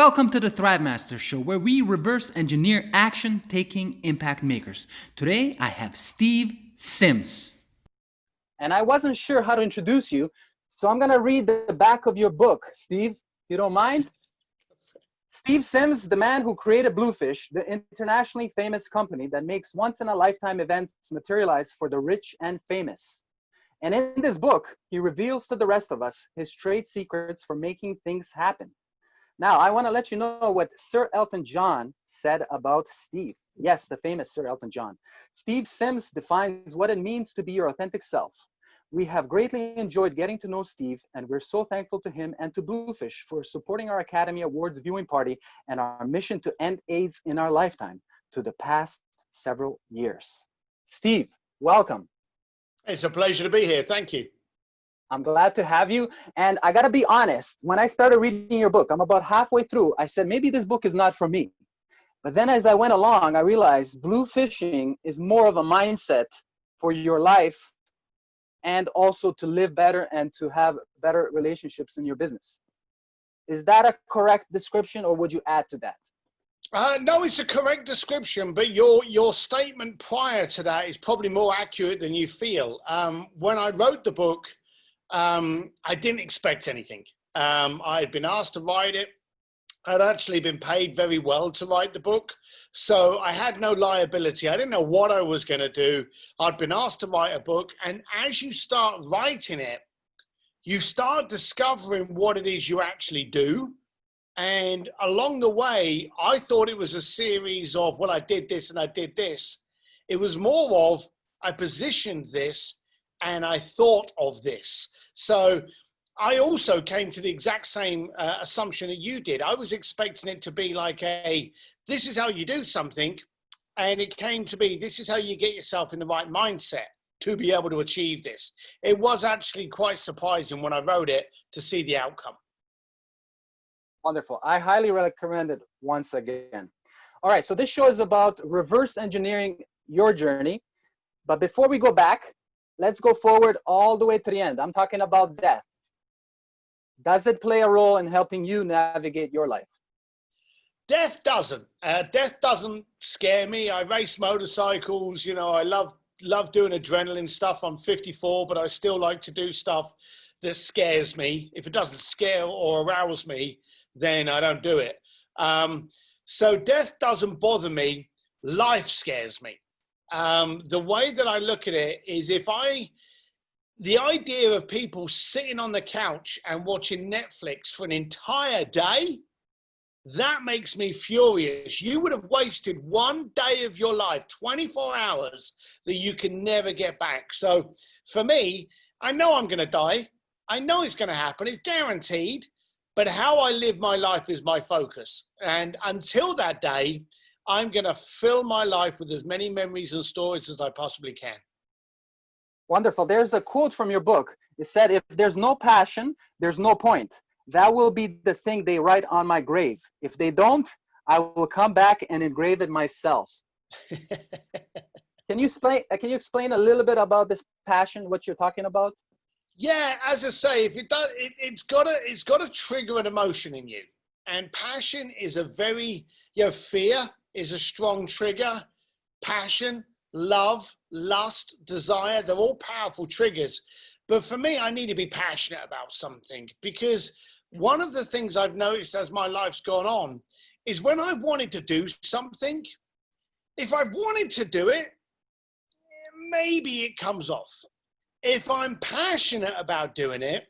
Welcome to the Thrive Masters show, where we reverse engineer action-taking impact makers. Today, I have Steve Sims. And I wasn't sure how to introduce you, so I'm going to read the back of your book. Steve, if you don't mind. Steve Sims, the man who created Bluefish, the internationally famous company that makes once-in-a-lifetime events materialize for the rich and famous. And in this book, he reveals to the rest of us his trade secrets for making things happen. Now, I want to let you know what Sir Elton John said about Steve. Yes, the famous Sir Elton John. Steve Sims defines what it means to be your authentic self. We have greatly enjoyed getting to know Steve, and we're so thankful to him and to Bluefish for supporting our Academy Awards viewing party and our mission to end AIDS in our lifetime to the past several years. Steve, welcome. It's a pleasure to be here. Thank you. I'm glad to have you. And I got to be honest, when I started reading your book, I'm about halfway through, I said, maybe this book is not for me. But then as I went along, I realized blue fishing is more of a mindset for your life and also to live better and to have better relationships in your business. Is that a correct description, or would you add to that? No, it's a correct description, but your statement prior to that is probably more accurate than you feel. When I wrote the book, I didn't expect anything. I had been asked to write it. I'd actually been paid very well to write the book. So I had no liability. I didn't know what I was going to do. I'd been asked to write a book. And as you start writing it, you start discovering what it is you actually do. And along the way, I thought it was a series of, well, I did this and I did this. It was more of, I positioned this and I thought of this. So I also came to the exact same assumption that you did. I was expecting it to be like this is how you do something. And it came to be, this is how you get yourself in the right mindset to be able to achieve this. It was actually quite surprising when I wrote it to see the outcome. Wonderful. I highly recommend it once again. All right, so this show is about reverse engineering your journey. But before we go back, let's go forward all the way to the end. I'm talking about death. Does it play a role in helping you navigate your life? Death doesn't. Death doesn't scare me. I race motorcycles. You know, I love doing adrenaline stuff. I'm 54, but I still like to do stuff that scares me. If it doesn't scare or arouse me, then I don't do it. So death doesn't bother me. Life scares me. The way that I look at it is the idea of people sitting on the couch and watching Netflix for an entire day, that makes me furious. You would have wasted one day of your life, 24 hours, that you can never get back. So for me, I know I'm going to die. I know it's going to happen. It's guaranteed. But how I live my life is my focus. And until that day, I'm going to fill my life with as many memories and stories as I possibly can. Wonderful. There's a quote from your book. It said, if there's no passion, there's no point. That will be the thing they write on my grave. If they don't, I will come back and engrave it myself. Can you explain a little bit about this passion, what you're talking about? Yeah, as I say, if it does, it's got to trigger an emotion in you. And passion is a very, fear is a strong trigger. Passion, love, lust, desire, they're all powerful triggers. But for me, I need to be passionate about something, because one of the things I've noticed as my life's gone on is when I wanted to do something, if I wanted to do it, maybe it comes off. If I'm passionate about doing it,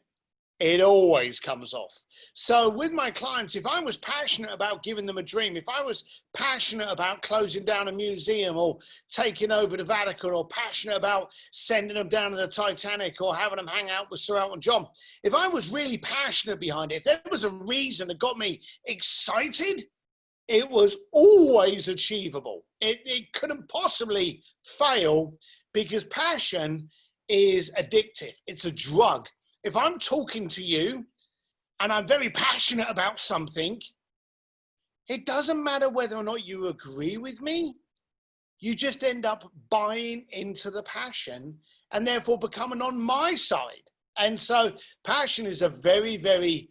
it always comes off. So with my clients, if I was passionate about giving them a dream, if I was passionate about closing down a museum or taking over the Vatican, or passionate about sending them down to the Titanic or having them hang out with Sir Elton John, if I was really passionate behind it, if there was a reason that got me excited, it was always achievable. It couldn't possibly fail, because passion is addictive. It's a drug. If I'm talking to you and I'm very passionate about something, it doesn't matter whether or not you agree with me. You just end up buying into the passion and therefore becoming on my side. And so passion is a very, very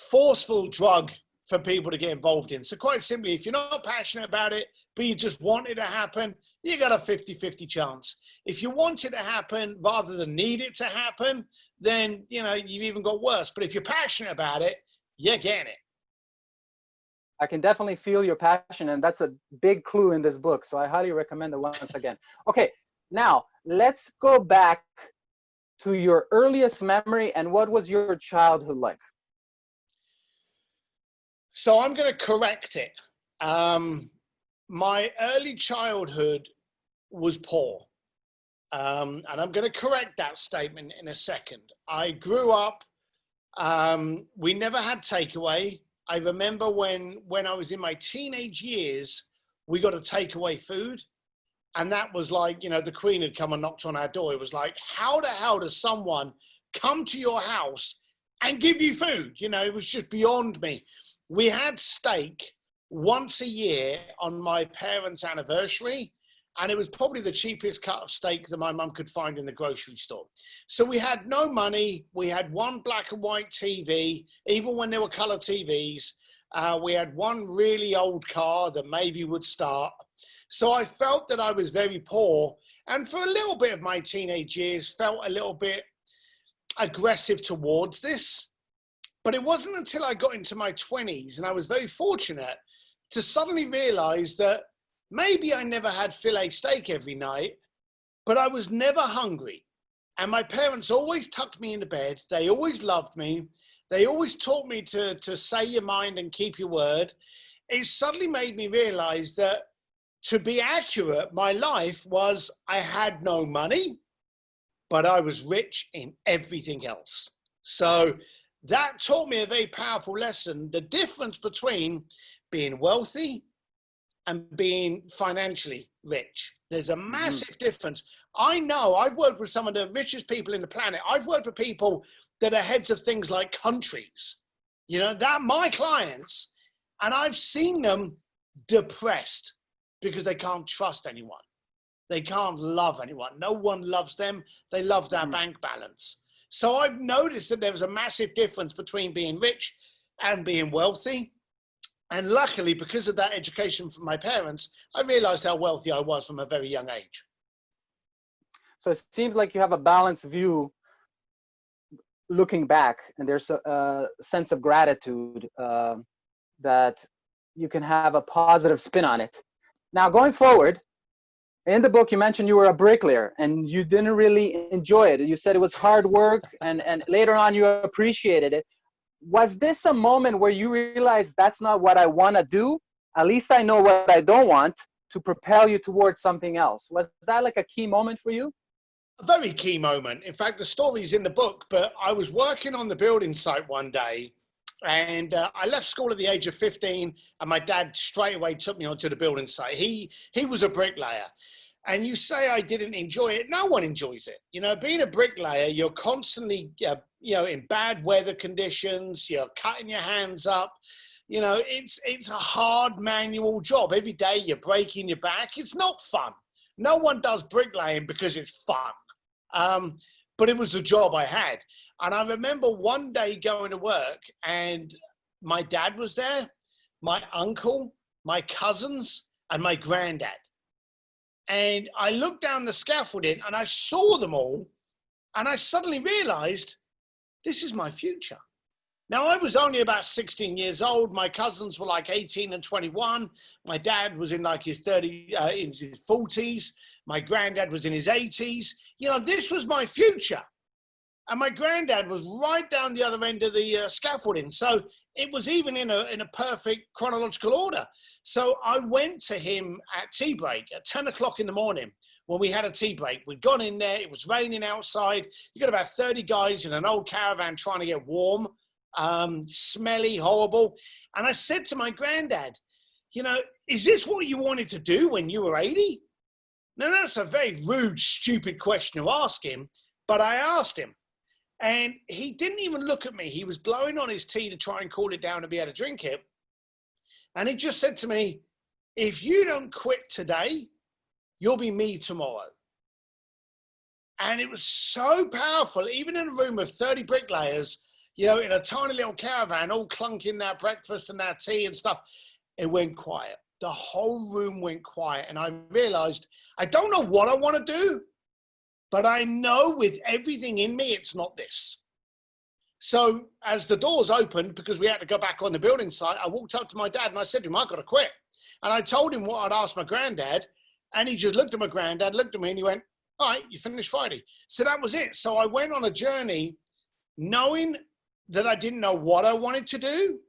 forceful drug for people to get involved in. So quite simply, if you're not passionate about it, but you just want it to happen, you got a 50-50 chance. If you want it to happen rather than need it to happen, then, you know, you've even got worse. But if you're passionate about it, you're getting it. I can definitely feel your passion, and that's a big clue in this book. So I highly recommend it once again. Okay, now let's go back to your earliest memory, and what was your childhood like? So I'm going to correct it. My early childhood was poor. And I'm going to correct that statement in a second. I grew up, we never had takeaway. I remember when I was in my teenage years, we got a takeaway food. And that was like, you know, the Queen had come and knocked on our door. It was like, how the hell does someone come to your house and give you food? You know, it was just beyond me. We had steak once a year on my parents' anniversary. And it was probably the cheapest cut of steak that my mum could find in the grocery store. So we had no money. We had one black and white TV, even when there were color TVs. We had one really old car that maybe would start. So I felt that I was very poor. And for a little bit of my teenage years, felt a little bit aggressive towards this. But it wasn't until I got into my 20s and I was very fortunate to suddenly realize that maybe I never had filet steak every night, but I was never hungry. And my parents always tucked me into bed. They always loved me. They always taught me to say your mind and keep your word. It suddenly made me realize that, to be accurate, my life was I had no money, but I was rich in everything else. So that taught me a very powerful lesson, the difference between being wealthy and being financially rich. There's a massive difference. I know I've worked with some of the richest people in the planet. I've worked with people that are heads of things like countries, you know, that my clients, and I've seen them depressed because they can't trust anyone. They can't love anyone. No one loves them. They love their bank balance. So I've noticed that there was a massive difference between being rich and being wealthy. And luckily, because of that education from my parents, I realized how wealthy I was from a very young age. So it seems like you have a balanced view looking back, and there's a sense of gratitude that you can have a positive spin on it. Now, going forward, in the book, you mentioned you were a bricklayer and you didn't really enjoy it. You said it was hard work, and later on you appreciated it. Was this a moment where you realized that's not what I want to do? At least I know what I don't want, to propel you towards something else. Was that like a key moment for you? A very key moment. In fact, the story's in the book, but I was working on the building site one day, and I left school at the age of 15, and my dad straight away took me onto the building site. He was a bricklayer. And you say I didn't enjoy it. No one enjoys it. You know, being a bricklayer, you're constantly, you know, in bad weather conditions. You're cutting your hands up. You know, it's a hard manual job. Every day you're breaking your back. It's not fun. No one does bricklaying because it's fun. But it was the job I had. And I remember one day going to work and my dad was there, my uncle, my cousins, and my granddad. And I looked down the scaffolding and I saw them all, and I suddenly realized this is my future. Now, I was only about 16 years old. My cousins were like 18 and 21. My dad was in like his 40s. My granddad was in his 80s. You know, this was my future. And my granddad was right down the other end of the scaffolding. So it was even in a perfect chronological order. So I went to him at tea break at 10 o'clock in the morning when we had a tea break. We'd gone in there. It was raining outside. You got about 30 guys in an old caravan trying to get warm, smelly, horrible. And I said to my granddad, you know, is this what you wanted to do when you were 80? Now, that's a very rude, stupid question to ask him, but I asked him. And he didn't even look at me. He was blowing on his tea to try and cool it down to be able to drink it. And he just said to me, if you don't quit today, you'll be me tomorrow. And it was so powerful, even in a room of 30 bricklayers, in a tiny little caravan, all clunking their breakfast and their tea and stuff. It went quiet. The whole room went quiet. And I realized, I don't know what I want to do, but I know with everything in me, it's not this. So as the doors opened, because we had to go back on the building site, I walked up to my dad and I said to him, I've got to quit. And I told him what I'd asked my granddad. And he just looked at my granddad, looked at me, and he went, all right, you finished Friday. So that was it. So I went on a journey knowing that I didn't know what I wanted to do,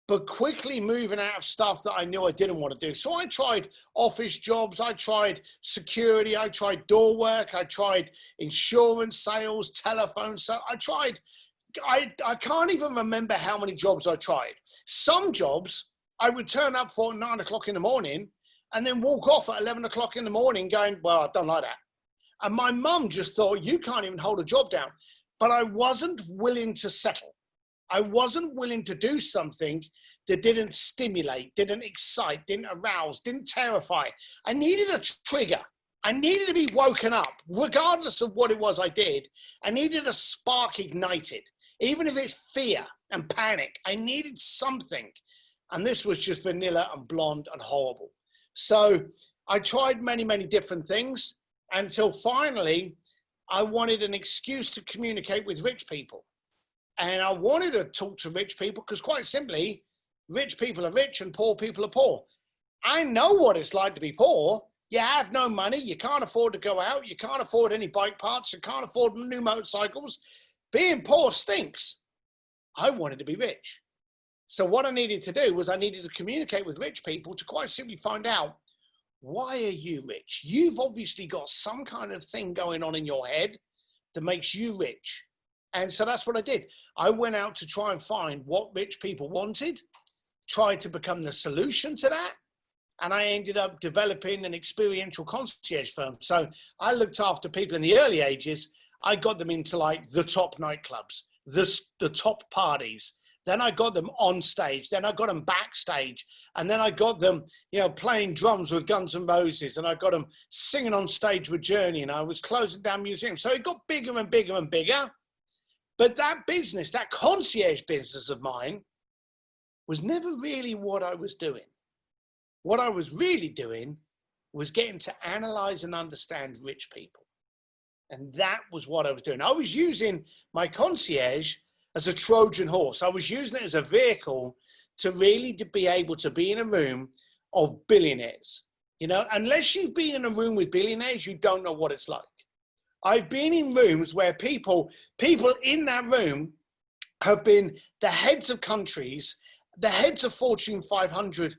but quickly moving out of stuff that I knew I didn't want to do. So I tried office jobs, I tried security, I tried door work, I tried insurance sales, telephone sales. I can't even remember how many jobs I tried. Some jobs I would turn up for at 9 o'clock in the morning and then walk off at 11 o'clock in the morning going, well, I don't like that. And my mum just thought, you can't even hold a job down. But I wasn't willing to settle. I wasn't willing to do something that didn't stimulate, didn't excite, didn't arouse, didn't terrify. I needed a trigger. I needed to be woken up, regardless of what it was I did. I needed a spark ignited, even if it's fear and panic. I needed something. And this was just vanilla and blonde and horrible. So I tried many, many different things until finally I wanted an excuse to communicate with rich people. And I wanted to talk to rich people because, quite simply, rich people are rich and poor people are poor. I know what it's like to be poor. You have no money. You can't afford to go out. You can't afford any bike parts. You can't afford new motorcycles. Being poor stinks. I wanted to be rich. So what I needed to do was I needed to communicate with rich people to quite simply find out, why are you rich? You've obviously got some kind of thing going on in your head that makes you rich. And so that's what I did. I went out to try and find what rich people wanted, tried to become the solution to that. And I ended up developing an experiential concierge firm. So I looked after people in the early ages. I got them into like the top nightclubs, the top parties. Then I got them on stage. Then I got them backstage. And then I got them, playing drums with Guns N' Roses. And I got them singing on stage with Journey. And I was closing down museums. So it got bigger and bigger and bigger. But that business, that concierge business of mine, was never really what I was doing. What I was really doing was getting to analyze and understand rich people. And that was what I was doing. I was using my concierge as a Trojan horse. I was using it as a vehicle to really be able to be in a room of billionaires. Unless you've been in a room with billionaires, you don't know what it's like. I've been in rooms where people in that room have been the heads of countries, the heads of Fortune 500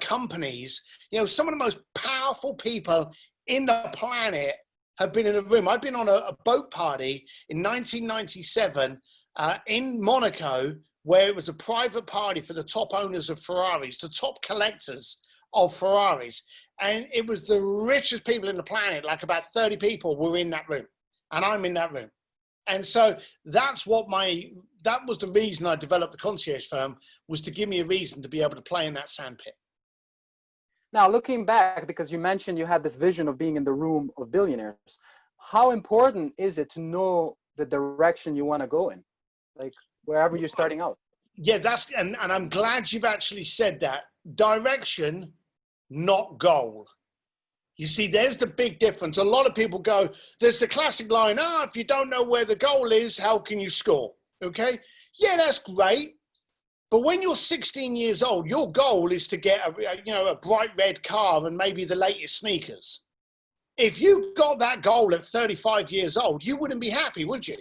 companies. Some of the most powerful people in the planet have been in a room. I've been on a boat party in 1997 in Monaco, where it was a private party for the top owners of Ferraris, the top collectors of Ferraris. And it was the richest people in the planet, like about 30 people were in that room. And I'm in that room. And so that was the reason I developed the concierge firm, was to give me a reason to be able to play in that sandpit. Now, looking back, because you mentioned you had this vision of being in the room of billionaires, how important is it to know the direction you want to go in, like wherever you're starting out? Yeah, and I'm glad you've actually said that. Direction, not goal. You see, there's the big difference. A lot of people go, there's the classic line, if you don't know where the goal is, how can you score? Okay? Yeah, that's great. But when you're 16 years old, your goal is to get a bright red car and maybe the latest sneakers. If you got that goal at 35 years old, you wouldn't be happy, would you?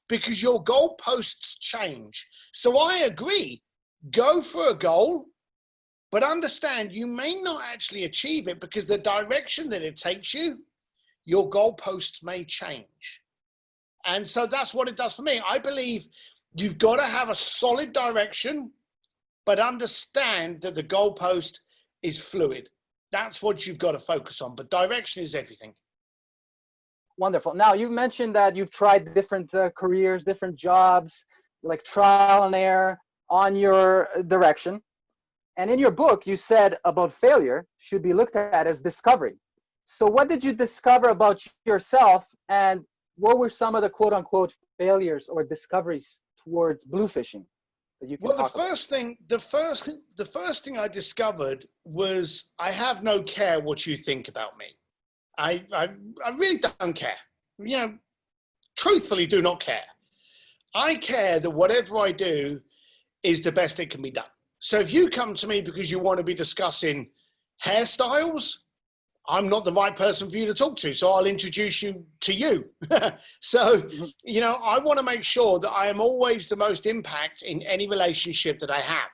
Because your goalposts change. So I agree, go for a goal, but understand you may not actually achieve it because the direction that it takes you, your goalposts may change. And so that's what it does for me. I believe you've got to have a solid direction, but understand that the goalpost is fluid. That's what you've got to focus on, but direction is everything. Wonderful. Now, you mentioned that you've tried different careers, different jobs, like trial and error on your direction. And in your book, you said about failure should be looked at as discovery. So what did you discover about yourself, and what were some of the quote unquote failures or discoveries towards bluefishing that you can Well, the talk about? first thing I discovered was I have no care what you think about me. I really don't care. You know, truthfully, do not care. I care that whatever I do is the best it can be done. So if you come to me because you want to be discussing hairstyles, I'm not the right person for you to talk to, so I'll introduce you to you. So, you know, I want to make sure that I am always the most impact in any relationship that I have,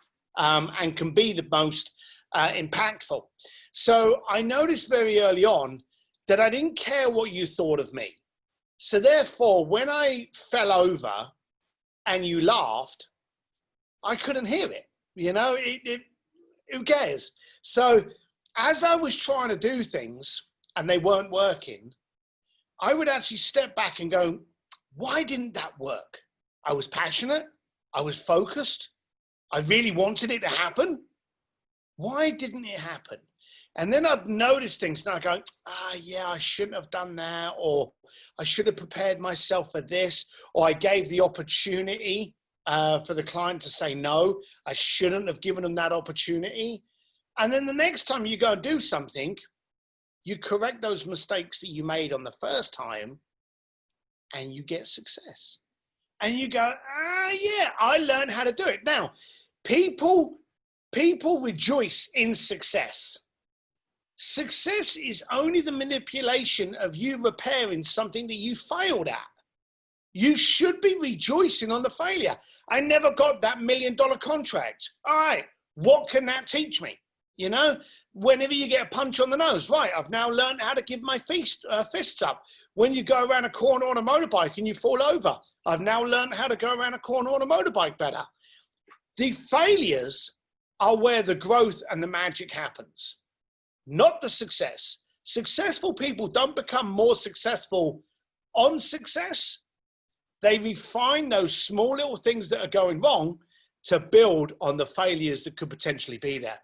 and can be the most impactful. So I noticed very early on that I didn't care what you thought of me. So therefore, when I fell over and you laughed, I couldn't hear it. You know, who cares? So as I was trying to do things and they weren't working, I would actually step back and go, why didn't that work? I was passionate. I was focused. I really wanted it to happen. Why didn't it happen? And then I'd notice things and I'd go, yeah, I shouldn't have done that, or I should have prepared myself for this, or I gave the opportunity for the client to say no. I shouldn't have given them that opportunity. And then the next time you go and do something, you correct those mistakes that you made on the first time and you get success. And you go, yeah, I learned how to do it. Now, people rejoice in success. Success is only the manipulation of you repairing something that you failed at. You should be rejoicing on the failure. I never got that $1 million contract. All right, what can that teach me? You know, whenever you get a punch on the nose, right, I've now learned how to give my fists up. When you go around a corner on a motorbike and you fall over, I've now learned how to go around a corner on a motorbike better. The failures are where the growth and the magic happens, not the success. Successful people don't become more successful on success. They refine those small little things that are going wrong to build on the failures that could potentially be there.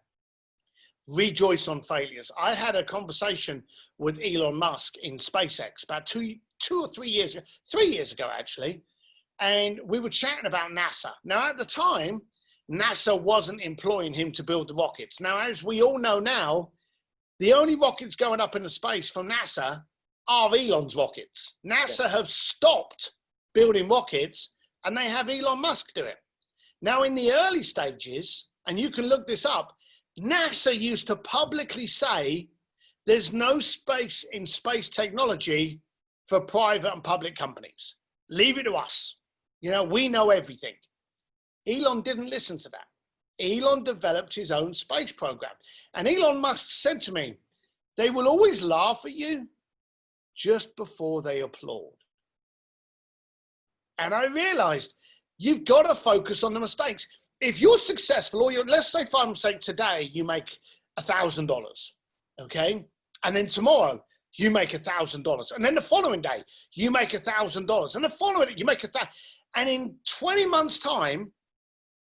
Rejoice on failures. I had a conversation with Elon Musk in SpaceX about two or 3 years ago, 3 years ago actually, and we were chatting about NASA. Now at the time, NASA wasn't employing him to build the rockets. Now, as we all know now, the only rockets going up into space from NASA are Elon's rockets. NASA have stopped building rockets and they have Elon Musk do it. Now in the early stages, and you can look this up, NASA used to publicly say there's no space in space technology for private and public companies. Leave it to us. You know, we know everything. Elon didn't listen to that. Elon developed his own space program. And Elon Musk said to me, they will always laugh at you just before they applaud. And I realized you've got to focus on the mistakes. If you're successful, or let's say for argument's sake today, you make $1,000, okay? And then tomorrow you make $1,000. And then the following day you make $1,000. And the following day you make $1,000. And in 20 months time,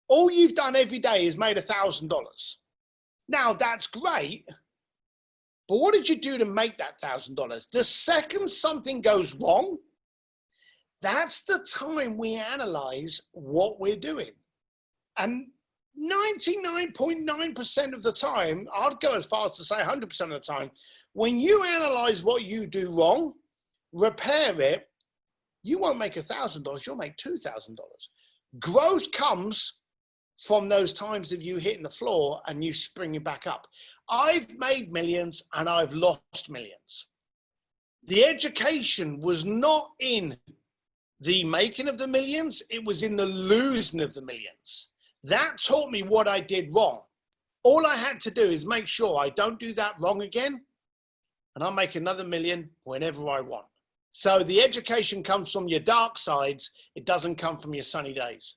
all you've done every day is made $1,000. Now that's great, but what did you do to make that $1,000? The second something goes wrong, that's the time we analyze what we're doing. And 99.9% of the time, I'd go as far as to say 100% of the time, when you analyze what you do wrong, repair it, you won't make $1,000, you'll make $2,000. Growth comes from those times of you hitting the floor and you springing back up. I've made millions and I've lost millions. The education was not in the making of the millions, it was in the losing of the millions. That taught me what I did wrong. All I had to do is make sure I don't do that wrong again, and I'll make another million whenever I want. So the education comes from your dark sides. It doesn't come from your sunny days.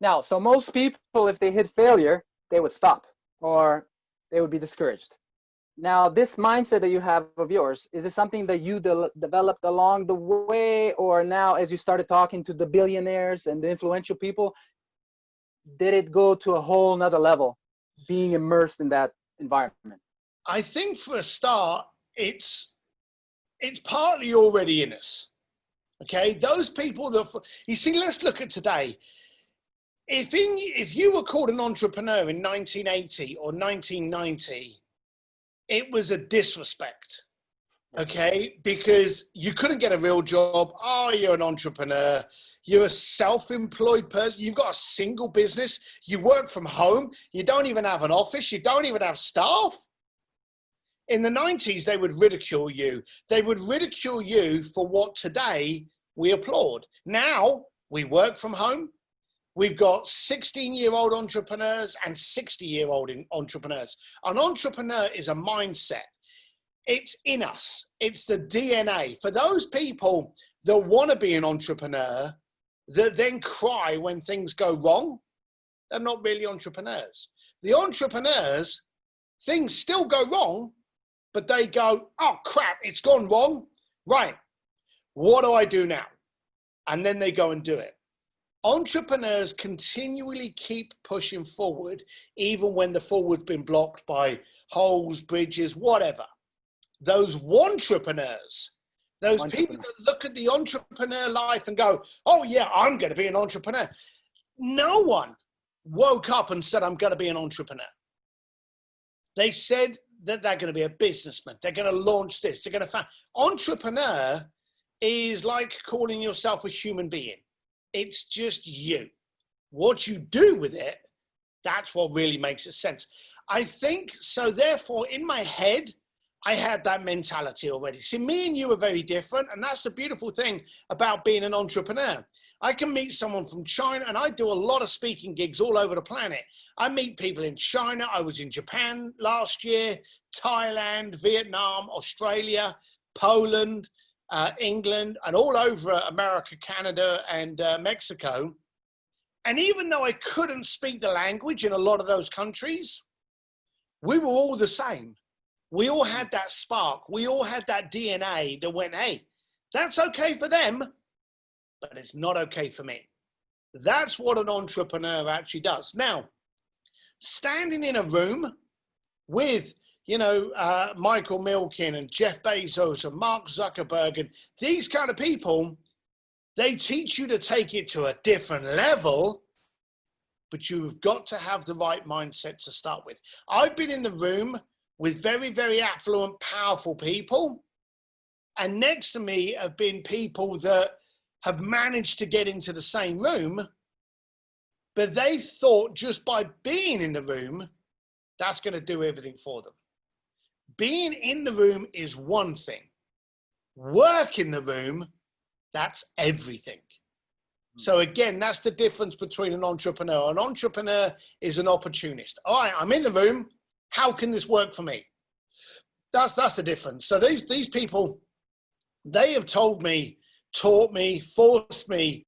Now, so most people, if they hit failure, they would stop or they would be discouraged. Now, this mindset that you have of yours, is it something that you developed along the way, or now as you started talking to the billionaires and the influential people, did it go to a whole nother level, being immersed in that environment? I think for a start, it's partly already in us. Okay, those people that, you see, let's look at today. If you were called an entrepreneur in 1980 or 1990, it was a disrespect. Okay, because you couldn't get a real job. Oh, you're an entrepreneur. You're a self-employed person. You've got a single business. You work from home. You don't even have an office. You don't even have staff. In the 90s, they would ridicule you. They would ridicule you for what today we applaud. Now we work from home. We've got 16-year-old entrepreneurs and 60-year-old entrepreneurs. An entrepreneur is a mindset. It's in us. It's the DNA. For those people that want to be an entrepreneur, that then cry when things go wrong, they're not really entrepreneurs. The entrepreneurs, things still go wrong, but they go, oh crap, it's gone wrong. Right, what do I do now? And then they go and do it. Entrepreneurs continually keep pushing forward, even when the forward's been blocked by holes, bridges, whatever. Those wantrepreneurs, those people that look at the entrepreneur life and go, oh yeah, I'm going to be an entrepreneur. No one woke up and said, I'm going to be an entrepreneur. They said that they're going to be a businessman. They're going to launch this. They're going to entrepreneur is like calling yourself a human being. It's just you. What you do with it, that's what really makes it sense. I think, so therefore, in my head, I had that mentality already. See, me and you are very different, and that's the beautiful thing about being an entrepreneur. I can meet someone from China, and I do a lot of speaking gigs all over the planet. I meet people in China. I was in Japan last year, Thailand, Vietnam, Australia, Poland, England, and all over America, Canada, and Mexico. And even though I couldn't speak the language in a lot of those countries, we were all the same. We all had that spark. We all had that DNA that went, hey, that's okay for them, but it's not okay for me. That's what an entrepreneur actually does. Now, standing in a room with, Michael Milken and Jeff Bezos and Mark Zuckerberg and these kind of people, they teach you to take it to a different level, but you've got to have the right mindset to start with. I've been in the room with very, very affluent, powerful people. And next to me have been people that have managed to get into the same room, but they thought just by being in the room, that's going to do everything for them. Being in the room is one thing. Work in the room, that's everything. So again, that's the difference between an entrepreneur. An entrepreneur is an opportunist. All right, I'm in the room. How can this work for me? That's the difference. So these people, they have told me, taught me, forced me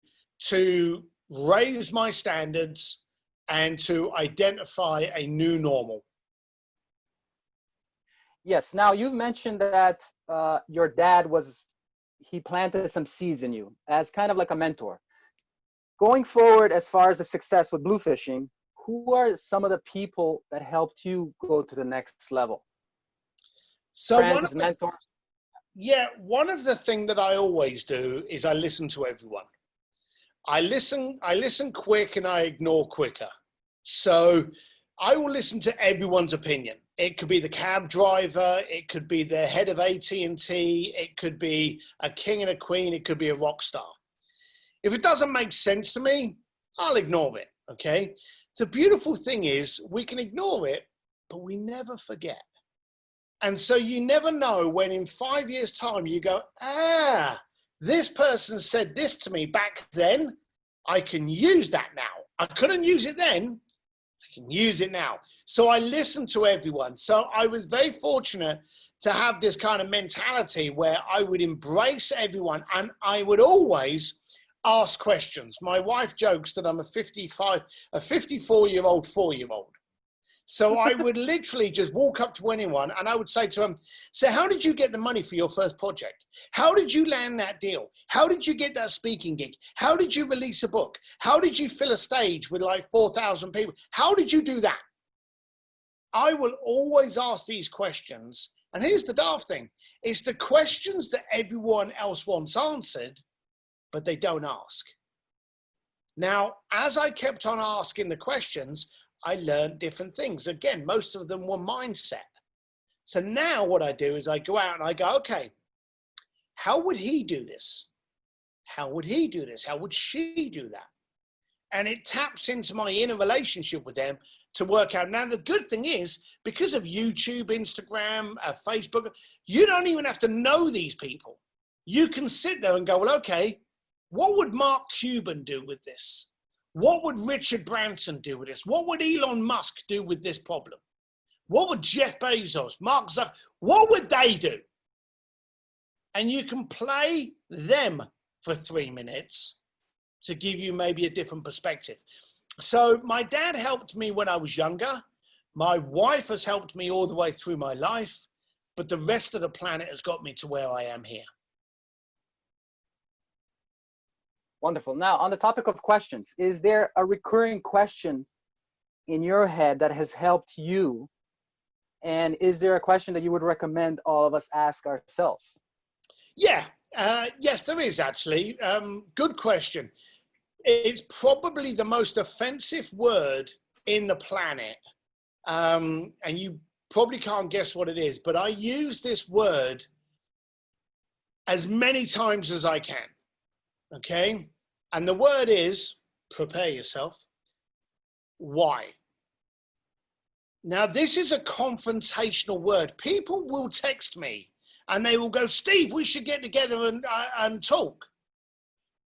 to raise my standards and to identify a new normal. Yes. Now, you've mentioned that your dad he planted some seeds in you as kind of like a mentor. Going forward, as far as the success with Bluefishing, who are some of the people that helped you go to the next level? So Friends, mentors? one of the things that I always do is I listen to everyone. I listen quick and I ignore quicker. So I will listen to everyone's opinion. It could be the cab driver. It could be the head of AT&T. It could be a king and a queen. It could be a rock star. If it doesn't make sense to me, I'll ignore it, okay? The beautiful thing is we can ignore it, but we never forget. And so you never know when in 5 years' time you go, this person said this to me back then. I can use that now. I couldn't use it then. I can use it now. So I listen to everyone. So I was very fortunate to have this kind of mentality where I would embrace everyone and I would always ask questions. My wife jokes that I'm a 54-year-old 4-year-old. So I would literally just walk up to anyone and I would say to them, so how did you get the money for your first project? How did you land that deal? How did you get that speaking gig? How did you release a book? How did you fill a stage with like 4,000 people? How did you do that? I will always ask these questions. And here's the daft thing. It's the questions that everyone else wants answered, but they don't ask. Now, as I kept on asking the questions, I learned different things. Again, most of them were mindset. So now what I do is I go out and I go, okay, how would he do this? How would he do this? How would she do that? And it taps into my inner relationship with them to work out. Now, the good thing is, because of YouTube, Instagram, Facebook, you don't even have to know these people. You can sit there and go, well, okay, what would Mark Cuban do with this? What would Richard Branson do with this? What would Elon Musk do with this problem? What would Jeff Bezos, Mark Zuckerberg, what would they do? And you can play them for 3 minutes to give you maybe a different perspective. So my dad helped me when I was younger. My wife has helped me all the way through my life, but the rest of the planet has got me to where I am here. Wonderful. Now, on the topic of questions, is there a recurring question in your head that has helped you? And is there a question that you would recommend all of us ask ourselves? Yeah, yes, there is actually. Good question. It's probably the most offensive word in the planet. And you probably can't guess what it is, but I use this word as many times as I can. Okay? And the word is, prepare yourself, why? Now, this is a confrontational word. People will text me and they will go, Steve, we should get together and talk.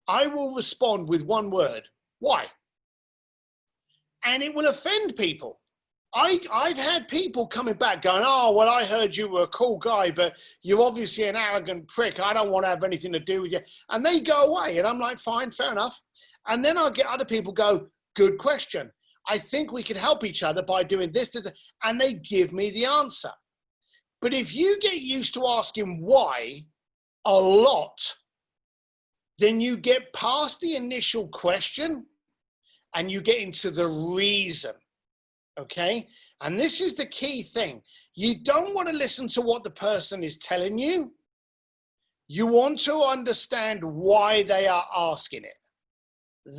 I will respond with one word, why? And it will offend people. I've had people coming back going, oh, well, I heard you were a cool guy, but you're obviously an arrogant prick. I don't want to have anything to do with you. And they go away. And I'm like, fine, fair enough. And then I'll get other people go, good question. I think we could help each other by doing this. And they give me the answer. But if you get used to asking why a lot, then you get past the initial question and you get into the reason. Okay? And this is the key thing. You don't want to listen to what the person is telling you. You want to understand why they are asking it.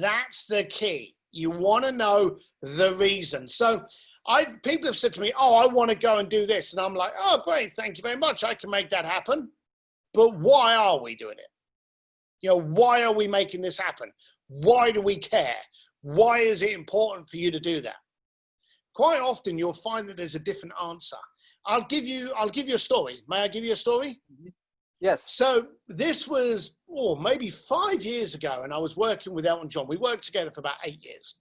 That's the key. You want to know the reason. So people have said to me, oh, I want to go and do this. And I'm like, oh, great. Thank you very much. I can make that happen. But why are we doing it? You know, why are we making this happen? Why do we care? Why is it important for you to do that? Quite often you'll find that there's a different answer. I'll give you a story. May I give you a story? Yes. So this was, maybe 5 years ago, and I was working with Elton John. We worked together for about 8 years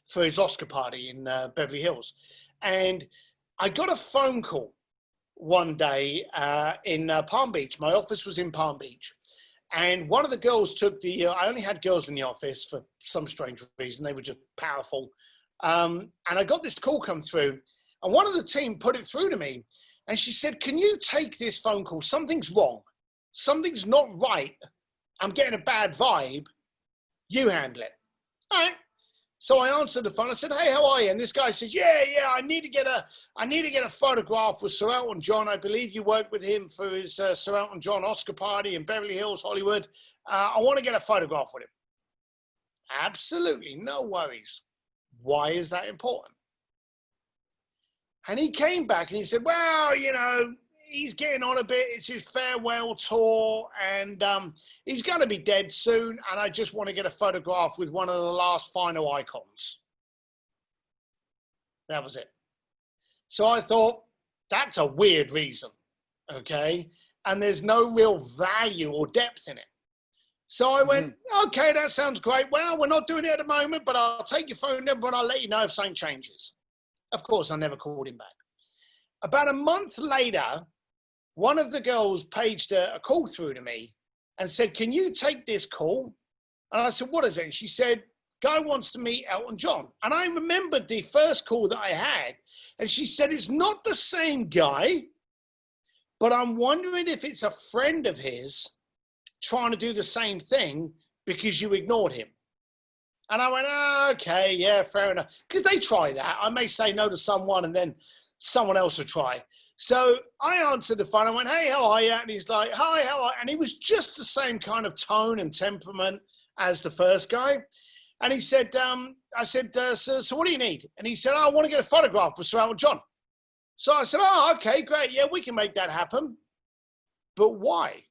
for his Oscar party in Beverly Hills. And I got a phone call one day in Palm Beach. My office was in Palm Beach. And one of the girls took I only had girls in the office for some strange reason. They were just powerful. And I got this call come through, and one of the team put it through to me. And she said, can you take this phone call? Something's wrong. Something's not right. I'm getting a bad vibe. You handle it. All right. So I answered the phone. I said, hey, how are you? And this guy says, yeah, I need to get a photograph with Sir Elton John. I believe you worked with him for his Sir Elton John Oscar party in Beverly Hills, Hollywood. I want to get a photograph with him. Absolutely. No worries. Why is that important? And he came back and he said, well, you know, he's getting on a bit. It's his farewell tour and he's going to be dead soon. And I just want to get a photograph with one of the last final icons. That was it. So I thought, that's a weird reason. Okay. And there's no real value or depth in it. So I went, okay, that sounds great. Well, we're not doing it at the moment, but I'll take your phone number and I'll let you know if something changes. Of course, I never called him back. About a month later, one of the girls paged a call through to me and said, can you take this call? And I said, what is it? And she said, guy wants to meet Elton John. And I remembered the first call that I had. And she said, it's not the same guy, but I'm wondering if it's a friend of his trying to do the same thing because you ignored him. And I went, okay, yeah, fair enough. Because they try that. I may say no to someone and then someone else will try. So I answered the phone. I went, hey, how are you? And he's like, hi, how are you? And he was just the same kind of tone and temperament as the first guy. And he said, I said, so what do you need? And he said, oh, I want to get a photograph with Sir Elton John. So I said, oh, okay, great. Yeah, we can make that happen. But why?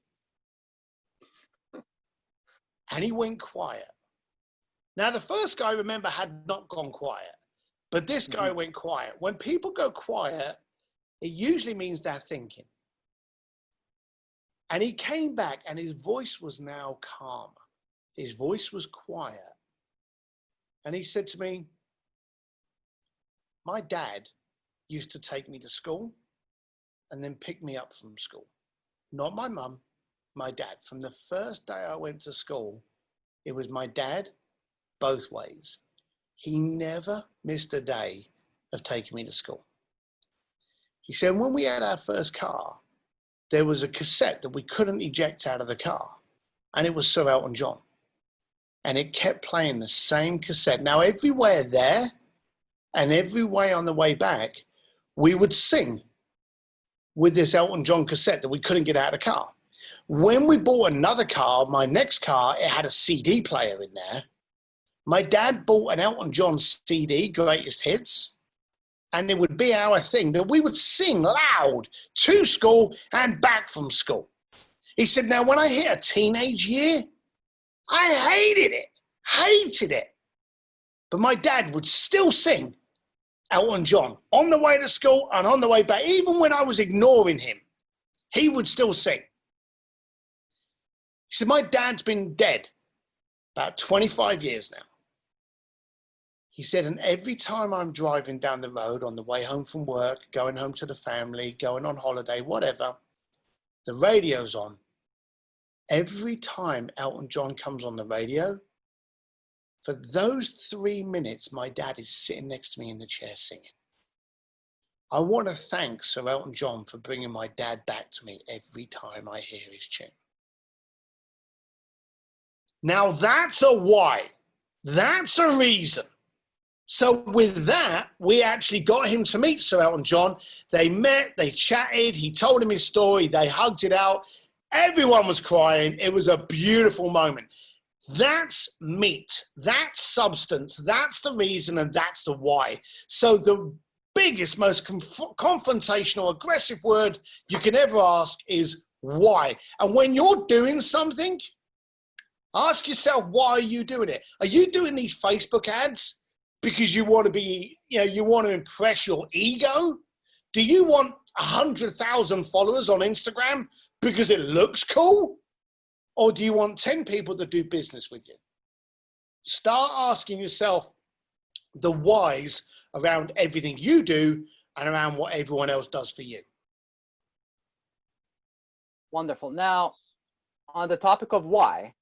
And he went quiet. Now, the first guy, remember, had not gone quiet. But this guy went quiet. When people go quiet, it usually means they're thinking. And he came back and his voice was now calmer. His voice was quiet. And he said to me, my dad used to take me to school and then pick me up from school. Not my mum, my dad. From the first day I went to school, it was my dad both ways. He never missed a day of taking me to school. He said, when we had our first car, there was a cassette that we couldn't eject out of the car. And it was Sir Elton John. And it kept playing the same cassette. Now, everywhere there and every way on the way back, we would sing with this Elton John cassette that we couldn't get out of the car. When we bought another car, my next car, it had a CD player in there. My dad bought an Elton John CD, Greatest Hits, and it would be our thing that we would sing loud to school and back from school. He said, now, when I hit a teenage year, I hated it. But my dad would still sing Elton John on the way to school and on the way back. Even when I was ignoring him, he would still sing. He said, my dad's been dead about 25 years now. He said, and every time I'm driving down the road on the way home from work, going home to the family, going on holiday, whatever, the radio's on. Every time Elton John comes on the radio, for those 3 minutes, my dad is sitting next to me in the chair singing. I want to thank Sir Elton John for bringing my dad back to me every time I hear his tune. Now that's a why. That's a reason. So with that, we actually got him to meet Sir Elton John. They met, they chatted, he told him his story, they hugged it out. Everyone was crying. It was a beautiful moment. That's meat, that's substance, that's the reason, and that's the why. So the biggest, most confrontational, aggressive word you can ever ask is why. And when you're doing something, ask yourself, why are you doing it? Are you doing these Facebook ads because you want to be, you want to impress your ego? Do you want 100,000 followers on Instagram because it looks cool? Or do you want 10 people to do business with you? Start asking yourself the whys around everything you do and around what everyone else does for you. Wonderful. Now, on the topic of why,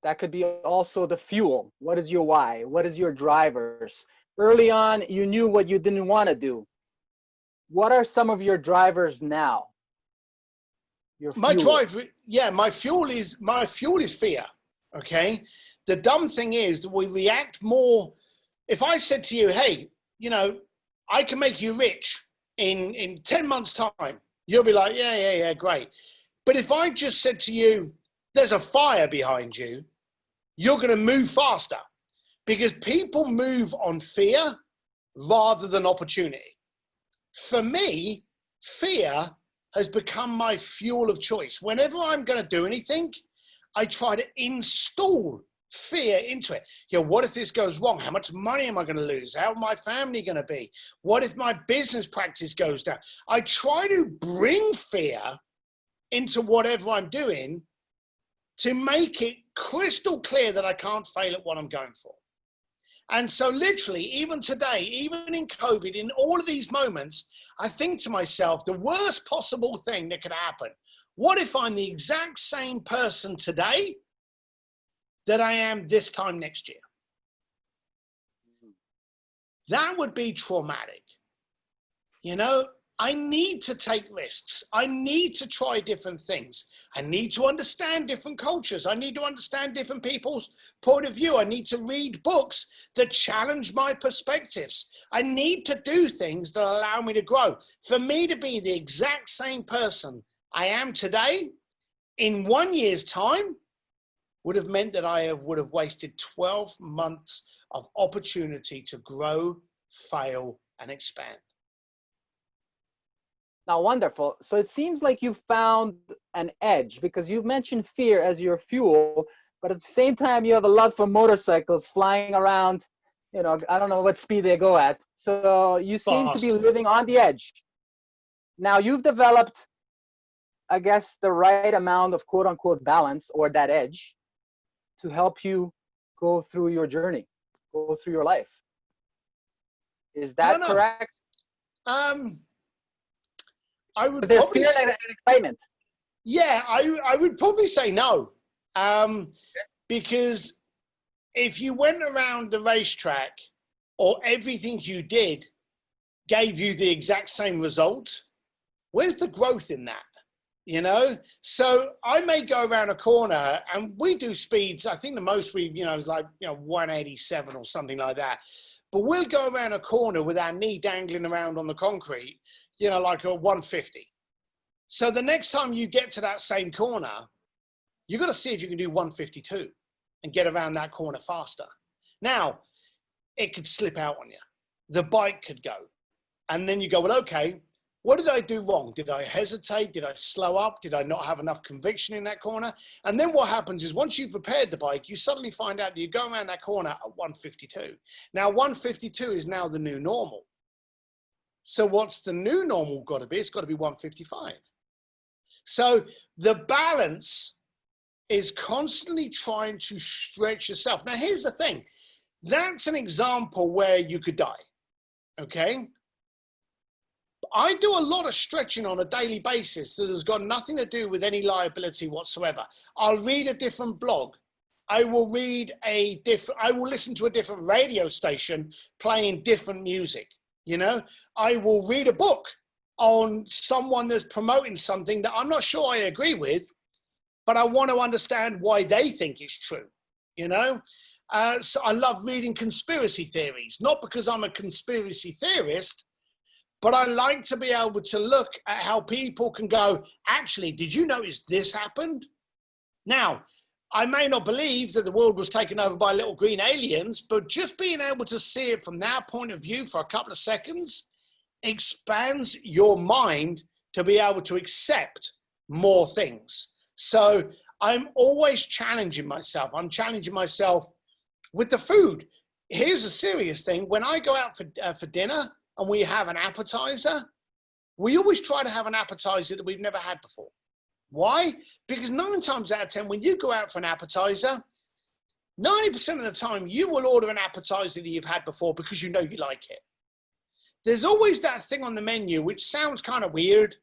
that could be also the fuel. What is your why? What is your drivers? Early on, you knew what you didn't want to do. What are some of your drivers now? My fuel is fear. Okay. The dumb thing is that we react more. If I said to you, hey, I can make you rich in 10 months time, you'll be like, yeah, great. But if I just said to you, there's a fire behind you, you're going to move faster because people move on fear rather than opportunity. For me, fear has become my fuel of choice. Whenever I'm going to do anything, I try to install fear into it. What if this goes wrong? How much money am I going to lose? How is my family going to be? What if my business practice goes down? I try to bring fear into whatever I'm doing to make it crystal clear that I can't fail at what I'm going for. And so literally, even today, even in COVID, in all of these moments, I think to myself, the worst possible thing that could happen, what if I'm the exact same person today that I am this time next year? That would be traumatic. I need to take risks. I need to try different things. I need to understand different cultures. I need to understand different people's point of view. I need to read books that challenge my perspectives. I need to do things that allow me to grow. For me to be the exact same person I am today, in 1 year's time, would have meant that I would have wasted 12 months of opportunity to grow, fail, and expand. Now, wonderful. So it seems like you found an edge, because you've mentioned fear as your fuel, but at the same time, you have a love for motorcycles flying around. You know, I don't know what speed they go at. So you seem to be Fast. living on the edge. Now you've developed, I guess, the right amount of quote unquote balance, or that edge, to help you go through your journey, go through your life. Is that correct? I would There's probably fear and excitement. Yeah, I would probably say no. Because if you went around the racetrack, or everything you did gave you the exact same result, where's the growth in that? You know? So I may go around a corner, and we do speeds, I think the most we, is like, 187 or something like that. But we'll go around a corner with our knee dangling around on the concrete, like a 150. So the next time you get to that same corner, you've got to see if you can do 152 and get around that corner faster. Now, it could slip out on you. The bike could go. And then you go, well, okay, what did I do wrong? Did I hesitate? Did I slow up? Did I not have enough conviction in that corner? And then what happens is, once you've repaired the bike, you suddenly find out that you go around that corner at 152. Now, 152 is now the new normal. So what's the new normal got to be? It's got to be 155. So the balance is constantly trying to stretch yourself. Now, here's the thing. That's an example where you could die, okay? I do a lot of stretching on a daily basis that has got nothing to do with any liability whatsoever. I'll read a different blog. I will listen to a different radio station playing different music. I will read a book on someone that's promoting something that I'm not sure I agree with, but I want to understand why they think it's true. So I love reading conspiracy theories, not because I'm a conspiracy theorist, but I like to be able to look at how people can go, actually, did you notice this happened? Now, I may not believe that the world was taken over by little green aliens, but just being able to see it from their point of view for a couple of seconds expands your mind to be able to accept more things. So I'm always challenging myself. I'm challenging myself with the food. Here's a serious thing. When I go out for dinner and we have an appetizer, we always try to have an appetizer that we've never had before. Why? Because 9 times out of 10, when you go out for an appetizer, 90% of the time you will order an appetizer that you've had before because you know you like it. There's always that thing on the menu which sounds kind of weird.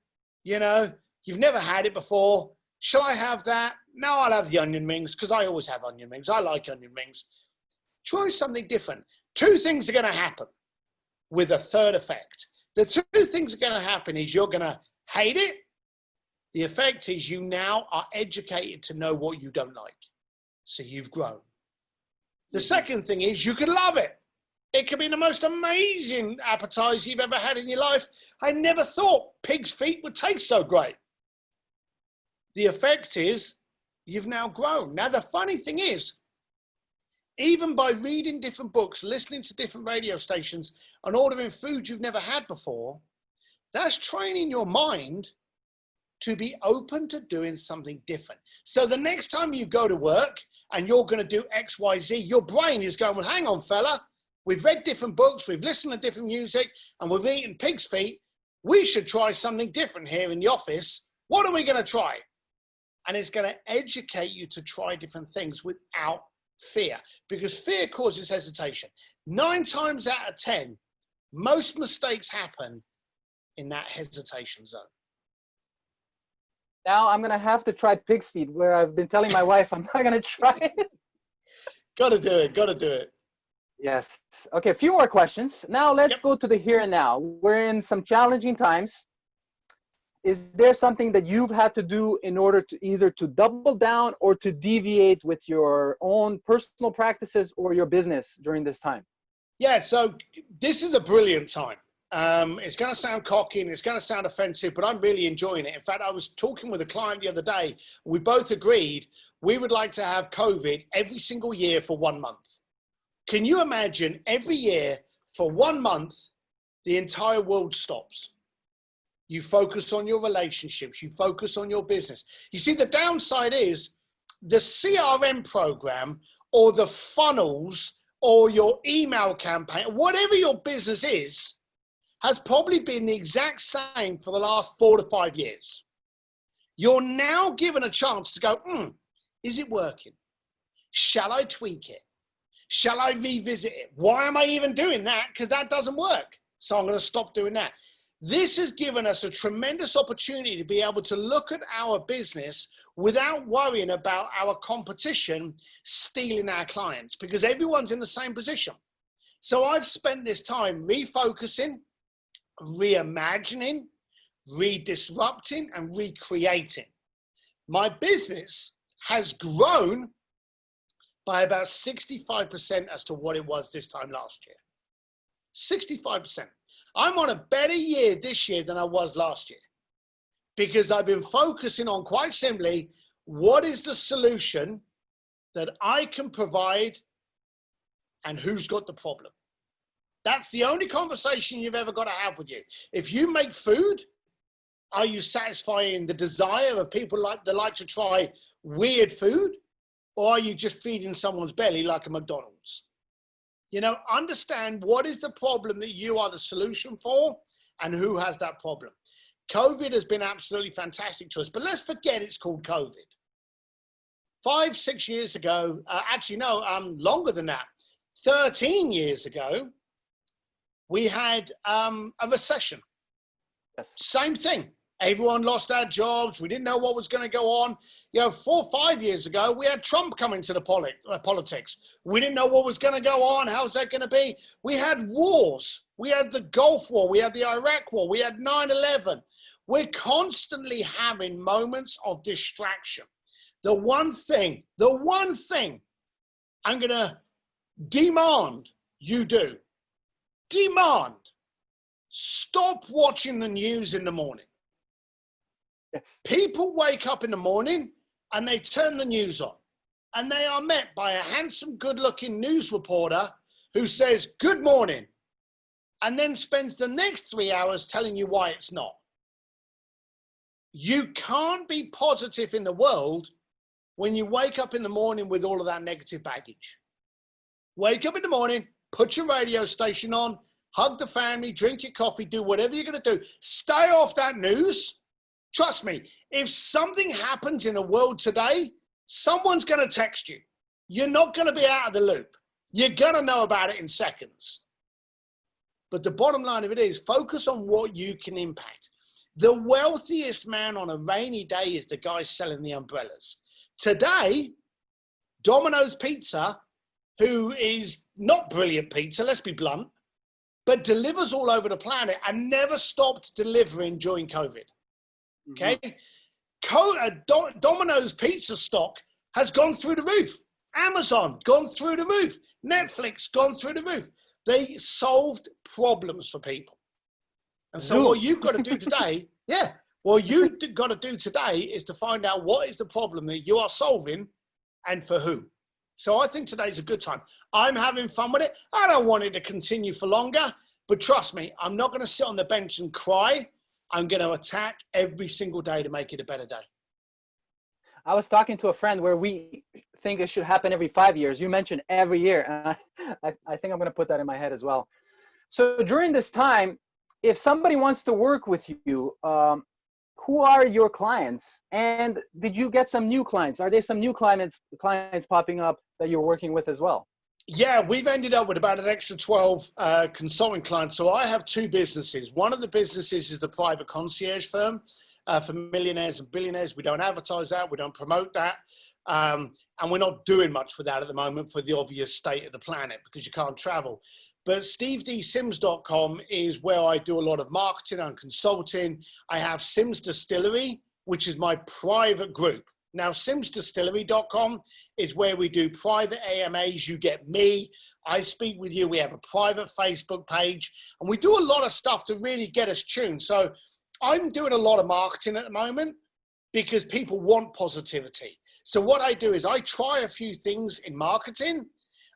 You've never had it before. Shall I have that? No, I'll have the onion rings, because I always have onion rings. I like onion rings. Try something different. 2 things are going to happen with a third effect. The 2 things are going to happen is you're going to hate it. The effect is you now are educated to know what you don't like. So you've grown. The second thing is you could love it. It could be the most amazing appetizer you've ever had in your life. I never thought pig's feet would taste so great. The effect is you've now grown. Now, the funny thing is, even by reading different books, listening to different radio stations, and ordering food you've never had before, that's training your mind to be open to doing something different. So the next time you go to work and you're going to do X, Y, Z, your brain is going, well, hang on, fella. We've read different books, we've listened to different music, and we've eaten pig's feet. We should try something different here in the office. What are we going to try? And it's going to educate you to try different things without fear, because fear causes hesitation. 9 times out of 10, most mistakes happen in that hesitation zone. Now I'm going to have to try pig's feet, where I've been telling my wife I'm not going to try it. Got to do it. Yes. Okay, a few more questions. Now let's go to the here and now. We're in some challenging times. Is there something that you've had to do in order to either to double down or to deviate with your own personal practices or your business during this time? Yeah, so this is a brilliant time. It's going to sound cocky and it's going to sound offensive, but I'm really enjoying it. In fact, I was talking with a client the other day. We both agreed we would like to have COVID every single year for 1 month. Can you imagine every year for 1 month, the entire world stops? You focus on your relationships. You focus on your business. You see, the downside is the CRM program or the funnels or your email campaign, whatever your business is, has probably been the exact same for the last 4 to 5 years. You're now given a chance to go, is it working? Shall I tweak it? Shall I revisit it? Why am I even doing that? Because that doesn't work. So I'm going to stop doing that. This has given us a tremendous opportunity to be able to look at our business without worrying about our competition stealing our clients, because everyone's in the same position. So I've spent this time refocusing, reimagining, redisrupting, and recreating. My business has grown by about 65% as to what it was this time last year. 65%. I'm on a better year this year than I was last year because I've been focusing on, quite simply, what is the solution that I can provide and who's got the problem. That's the only conversation you've ever got to have with you. If you make food, are you satisfying the desire of people that like to try weird food, or are you just feeding someone's belly like a McDonald's? You know, understand what is the problem that you are the solution for and who has that problem. COVID has been absolutely fantastic to us, but let's forget it's called COVID. 5, 6 years ago, longer than that, 13 years ago, we had a recession. Yes. Same thing. Everyone lost their jobs. We didn't know what was going to go on. 4 or 5 years ago, we had Trump come into the politics. We didn't know what was going to go on. How's that going to be? We had wars. We had the Gulf War. We had the Iraq War. We had 9/11. We're constantly having moments of distraction. The one thing I'm going to demand you do, stop watching the news in the morning. Yes. People wake up in the morning and they turn the news on and they are met by a handsome, good-looking news reporter who says, "Good morning," and then spends the next 3 hours telling you why it's not. You can't be positive in the world when you wake up in the morning with all of that negative baggage. Wake up in the morning, put your radio station on, hug the family, drink your coffee, do whatever you're going to do. Stay off that news. Trust me, if something happens in the world today, someone's going to text you. You're not going to be out of the loop. You're going to know about it in seconds. But the bottom line of it is focus on what you can impact. The wealthiest man on a rainy day is the guy selling the umbrellas. Today, Domino's Pizza, who is not brilliant pizza, let's be blunt, but delivers all over the planet and never stopped delivering during COVID. Okay? Domino's pizza stock has gone through the roof. Amazon, gone through the roof. Netflix, gone through the roof. They solved problems for people. And so what you've got to do today, is to find out what is the problem that you are solving and for who. So I think today's a good time. I'm having fun with it. I don't want it to continue for longer, but trust me, I'm not going to sit on the bench and cry. I'm going to attack every single day to make it a better day. I was talking to a friend where we think it should happen every 5 years. You mentioned every year. And I think I'm going to put that in my head as well. So during this time, if somebody wants to work with you, who are your clients? And did you get some new clients? Are there some new clients popping up that you're working with as well? Yeah, we've ended up with about an extra 12 consulting clients. So I have 2 businesses. One of the businesses is the private concierge firm for millionaires and billionaires. We don't advertise that. We don't promote that. And we're not doing much with that at the moment for the obvious state of the planet because you can't travel. But stevedsims.com is where I do a lot of marketing and consulting. I have Sims Distillery, which is my private group. Now, simsdistillery.com is where we do private AMAs. You get me. I speak with you. We have a private Facebook page. And we do a lot of stuff to really get us tuned. So I'm doing a lot of marketing at the moment because people want positivity. So what I do is I try a few things in marketing,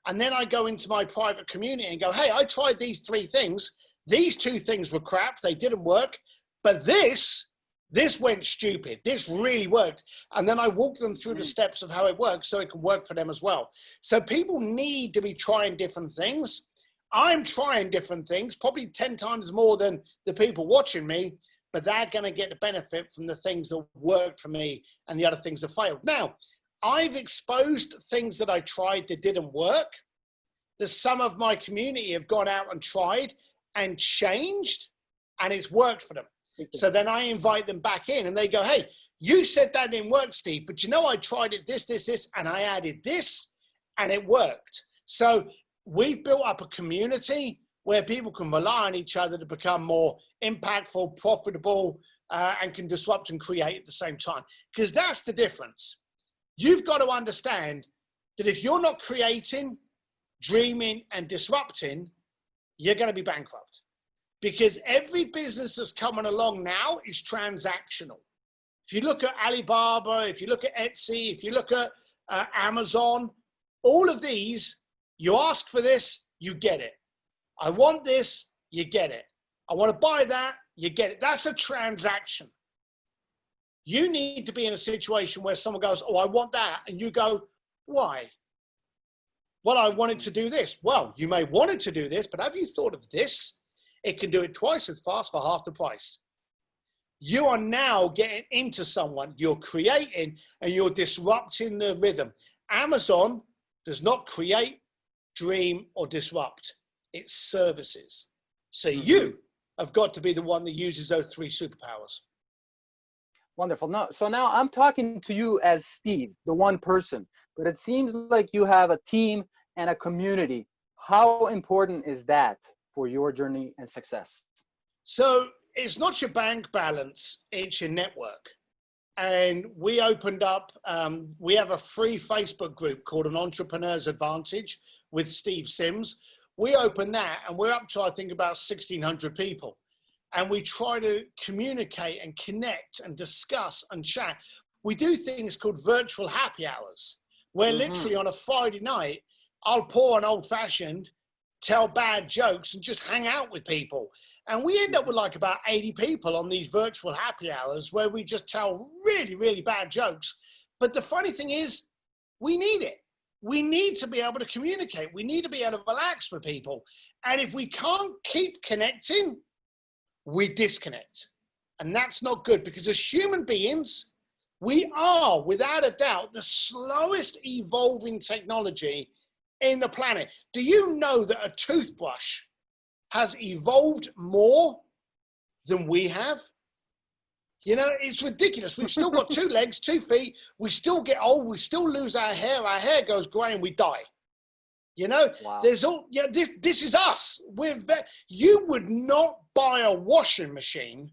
and then I go into my private community and go, hey, I tried these 3 things. These 2 things were crap. They didn't work. But this went stupid. This really worked. And then I walk them through the steps of how it works so it can work for them as well. So people need to be trying different things. I'm trying different things, probably 10 times more than the people watching me, but they're going to get the benefit from the things that worked for me and the other things that failed. Now, I've exposed things that I tried that didn't work, that some of my community have gone out and tried and changed, and it's worked for them. So then I invite them back in and they go, hey, you said that didn't work, Steve, but you know, I tried it, this, and I added this and it worked. So we've built up a community where people can rely on each other to become more impactful, profitable, and can disrupt and create at the same time. Because that's the difference. You've got to understand that if you're not creating, dreaming, and disrupting, you're going to be bankrupt. Because every business that's coming along now is transactional. If you look at Alibaba, if you look at Etsy, if you look at Amazon, all of these, you ask for this, you get it. I want this, you get it. I want to buy that, you get it. That's a transaction. You need to be in a situation where someone goes, oh, I want that. And you go, why? Well, I wanted to do this. Well, you may want it to do this, but have you thought of this? It can do it twice as fast for half the price. You are now getting into someone, you're creating and you're disrupting the rhythm. Amazon does not create, dream, or disrupt. It services. So you have got to be the one that uses those 3 superpowers. Wonderful. No, so now I'm talking to you as Steve, the one person, but it seems like you have a team and a community. How important is that for your journey and success? So it's not your bank balance, it's your network. And we opened up, we have a free Facebook group called An Entrepreneur's Advantage with Steve Sims. We opened that and we're up to, I think, about 1,600 people. And we try to communicate and connect and discuss and chat. We do things called virtual happy hours, where literally on a Friday night, I'll pour an old fashioned, tell bad jokes and just hang out with people. And we end up with like about 80 people on these virtual happy hours where we just tell really, really bad jokes. But the funny thing is, we need it. We need to be able to communicate. We need to be able to relax with people. And if we can't keep connecting, we disconnect. And that's not good, because as human beings, we are, without a doubt, the slowest evolving technology in the planet. Do you know that a toothbrush has evolved more than we have? You know, it's ridiculous. We've still got 2 legs, 2 feet. We still get old. We still lose our hair goes gray and we die. You know, wow. There's all, yeah, this is us. You would not buy a washing machine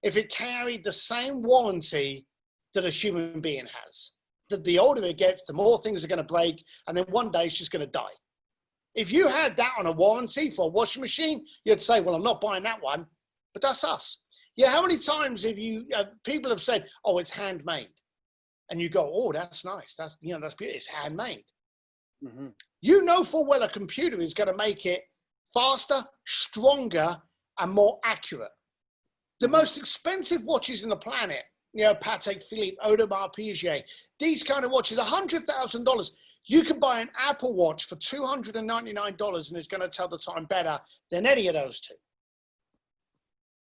if it carried the same warranty that a human being has. That the older it gets, the more things are going to break, and then one day it's just going to die. If you had that on a warranty for a washing machine, you'd say, well, I'm not buying that one. But that's us. Yeah, how many times have you, people have said, oh, it's handmade. And you go, oh, that's nice. That's, you know, that's beautiful. It's handmade. You know full well a computer is going to make it faster, stronger, and more accurate. The most expensive watches in the planet, you know, Patek Philippe, Audemars Piguet, these kind of watches, $100,000. You can buy an Apple Watch for $299 and it's going to tell the time better than any of those 2.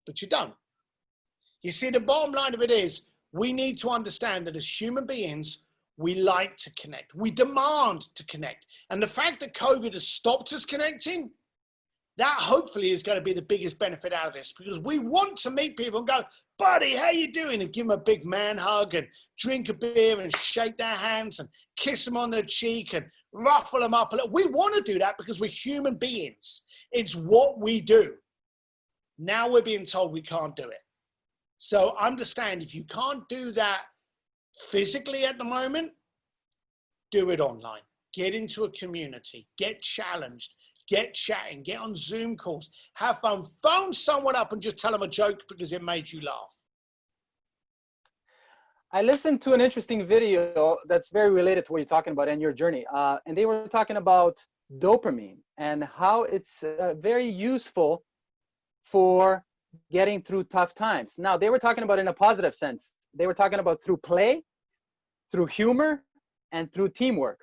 But you don't. You see, the bottom line of it is, we need to understand that as human beings, we like to connect. We demand to connect. And the fact that COVID has stopped us connecting That hopefully is going to be the biggest benefit out of this, because we want to meet people and go, buddy, how you doing? And give them a big man hug and drink a beer and shake their hands and kiss them on the cheek and ruffle them up a little. We want to do that because we're human beings. It's what we do. Now we're being told we can't do it. So understand, if you can't do that physically at the moment, do it online. Get into a community, get challenged, get chatting, get on Zoom calls, have fun, phone someone up and just tell them a joke because it made you laugh. I listened to an interesting video that's very related to what you're talking about and your journey. And they were talking about dopamine and how it's very useful for getting through tough times. Now, they were talking about in a positive sense. They were talking about through play, through humor, and through teamwork.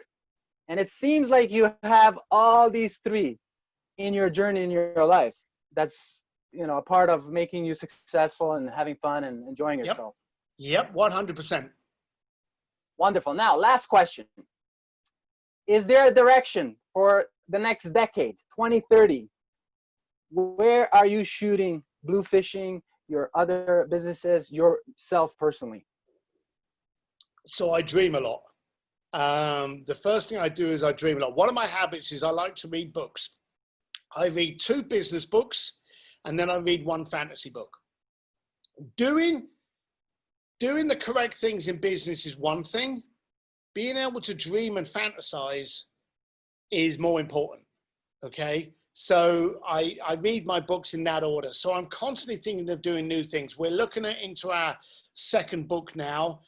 And it seems like you have all these three in your journey in your life. That's, you know, a part of making you successful and having fun and enjoying yourself. Yep, 100%. Wonderful. Now, last question. Is there a direction for the next decade, 2030? Where are you shooting Bluefishing, your other businesses, yourself personally? So I dream a lot. The first thing I do is I dream a lot. One of my habits is I like to read books. I read 2 business books and then I read 1 fantasy book. Doing the correct things in business is one thing. Being able to dream and fantasize is more important. Okay. So I read my books in that order. So I'm constantly thinking of doing new things. We're looking into our 2nd book now.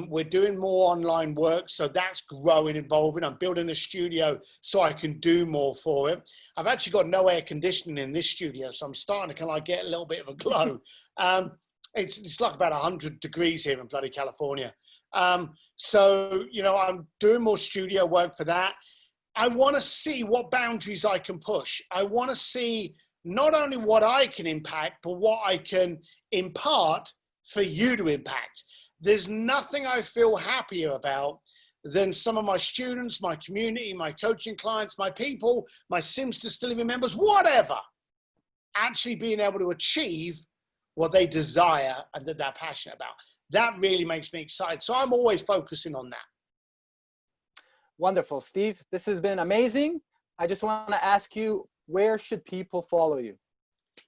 We're doing more online work, so that's growing, evolving. I'm building a studio so I can do more for it. I've actually got no air conditioning in this studio, so I'm starting to kind of get a little bit of a glow. It's like about 100 degrees here in bloody California. So, you know, I'm doing more studio work for that. I want to see what boundaries I can push. I want to see not only what I can impact, but what I can impart for you to impact. There's nothing I feel happier about than some of my students, my community, my coaching clients, my people, my Sims THRIVEMASTERS members, whatever, actually being able to achieve what they desire and that they're passionate about. That really makes me excited. So I'm always focusing on that. Wonderful, Steve. This has been amazing. I just want to ask you, where should people follow you?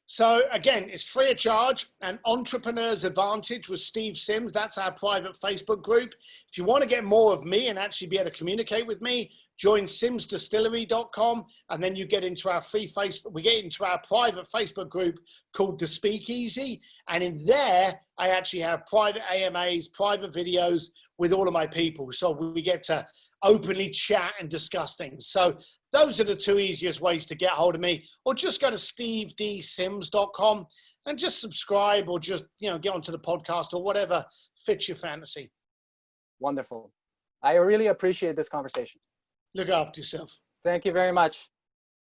So again, it's free of charge. And Entrepreneur's Advantage with Steve Sims. That's our private Facebook group. If you want to get more of me and actually be able to communicate with me, join simsdistillery.com, and then you get into our free Facebook. We get into our private Facebook group called The Speakeasy. And in there, I actually have private AMAs, private videos with all of my people. So we get to openly chat and discuss things. So those are the 2 easiest ways to get hold of me, or just go to steveDsims.com and just subscribe, or just, you know, get onto the podcast or whatever fits your fantasy. Wonderful. I really appreciate this conversation. Look after yourself. Thank you very much.